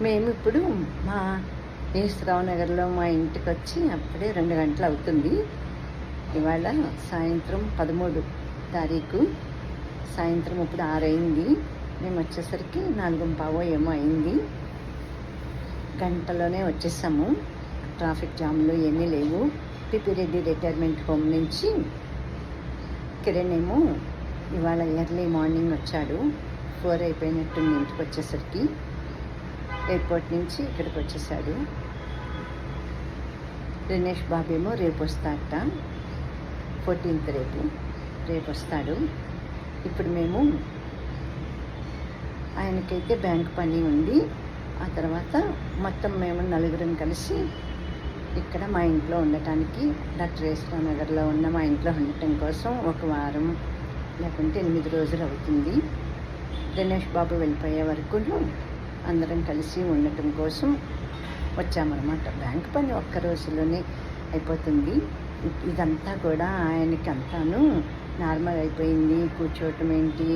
మేము ఇప్పుడు మా ఈశ్వరరావు నగర్లో మా ఇంటికి వచ్చి అప్పుడే 2 గంటలు అవుతుంది. ఇవాళ సాయంత్రం 13 తారీఖు సాయంత్రం ఇప్పుడు 6 అయింది. మేము వచ్చేసరికి 4:15 ఏమో అయింది. గంటలోనే వచ్చేసాము. ట్రాఫిక్ జామ్లు ఏమీ లేవు. పిపి రెడ్డి రిటైర్మెంట్ హోమ్ నుంచి కిరణ్ ఏమో ఇవాళ ఎర్లీ మార్నింగ్ వచ్చాడు. 4 అయిపోయినట్టుంది ఇంటికి వచ్చేసరికి. ఎయిర్పోర్ట్ నుంచి ఇక్కడికి వచ్చేసాడు. దినేష్ బాబు ఏమో రేపు వస్తాడట, 14th రేపు వస్తాడు. ఇప్పుడు మేము ఆయనకైతే బ్యాంక్ పని ఉంది. ఆ తర్వాత మొత్తం మేము నలుగురం కలిసి ఇక్కడ మా ఇంట్లో ఉండటానికి డాక్టర్ ఈశ్వరరావు నగర్లో ఉన్న మా ఇంట్లో ఉండటం కోసం 1 వారం లేకుంటే 8 రోజులు అవుతుంది. దినేష్ బాబు వెళ్ళిపోయే వరకు అందరం కలిసి ఉండటం కోసం వచ్చామన్నమాట. బ్యాంక్ పని ఒక్క రోజులోనే అయిపోతుంది. ఇదంతా కూడా ఆయనకి అంతాను నార్మల్ అయిపోయింది. కూర్చోవటం ఏంటి,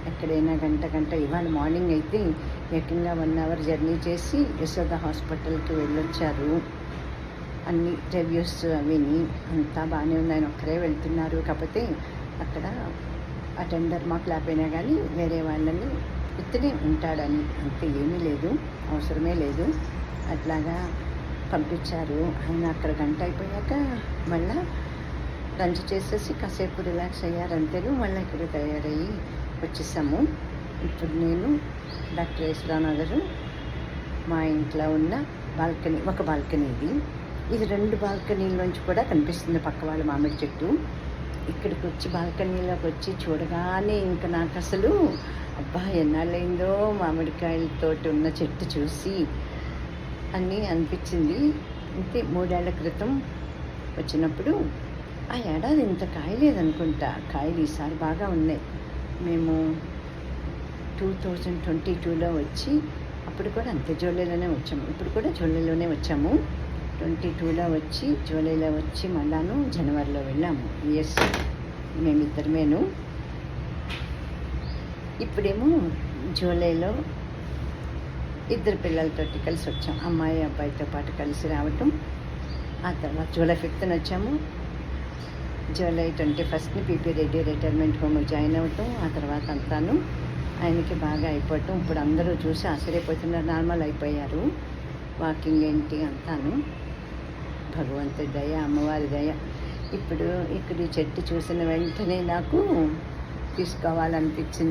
ఎక్కడైనా గంట ఇవాళ మార్నింగ్ అయితే ఏకంగా 1 అవర్ జర్నీ చేసి యశోద హాస్పిటల్కి వెళ్ళొచ్చారు. అన్ని రివ్యూస్ అవిని అంతా బాగానే ఉంది. ఆయన ఒక్కరే వెళ్తున్నారు. కాకపోతే అక్కడ అటెండర్ మాకు లేకపోయినా కానీ వేరే వాళ్ళని ఇతనే ఉంటాడని అంతే, ఏమీ లేదు, అవసరమే లేదు. అట్లాగా పంపించారు. ఆయన అక్కడ గంట అయిపోయాక మళ్ళీ లంచ్ చేసేసి కాసేపు రిలాక్స్ అయ్యారు అంతేను. మళ్ళీ ఇక్కడ తయారయ్యి వచ్చేసాము. ఇప్పుడు నేను డాక్టర్ ఈశ్వరరావు నగర్ మా ఇంట్లో ఉన్న బాల్కనీ, ఒక బాల్కనీ ఇది 2 బాల్కనీలోంచి కూడా కనిపిస్తుంది పక్క వాళ్ళ మామిడి చెట్టు. ఇక్కడికి వచ్చి బాల్కనీలోకి వచ్చి చూడగానే ఇంకా నాకు అసలు అబ్బా ఎన్నాళ్ళైందో మామిడికాయలతోటి ఉన్న చెట్టు చూసి అని అనిపించింది. అంతే 3 ఏళ్ల క్రితం వచ్చినప్పుడు ఆ ఏడాది ఇంత కాయలేదనుకుంటా. కాయలు ఈసారి బాగా ఉన్నాయి. మేము 2022లో వచ్చి అప్పుడు కూడా అంతే జూలైలోనే వచ్చాము. ఇప్పుడు కూడా జూలైలోనే వచ్చాము. 22లో వచ్చి జూలైలో వచ్చి మళ్ళాను జనవరిలో వెళ్ళాము. ఎస్, మేమిద్దరమేను. ఇప్పుడేమో జూలైలో 2 పిల్లలతోటి కలిసి వచ్చాం. అమ్మాయి అబ్బాయితో పాటు కలిసి రావటం. ఆ తర్వాత జూలై 5th వచ్చాము. July 21 PP Reddy retirement home join అవ్వటం. ఆ తర్వాత అంతాను ఆయనకి బాగా అయిపోవటం. ఇప్పుడు అందరూ చూసి ఆశ్చర్యపోతున్నారు. నార్మల్ అయిపోయారు. వాకింగ్ ఏంటి అంతాను భగవంతుడి దయ, అమ్మవారి దయ. ఇప్పుడు ఇక్కడ ఈ చెట్టు చూసిన వెంటనే నాకు తీసుకోవాలనిపించింది.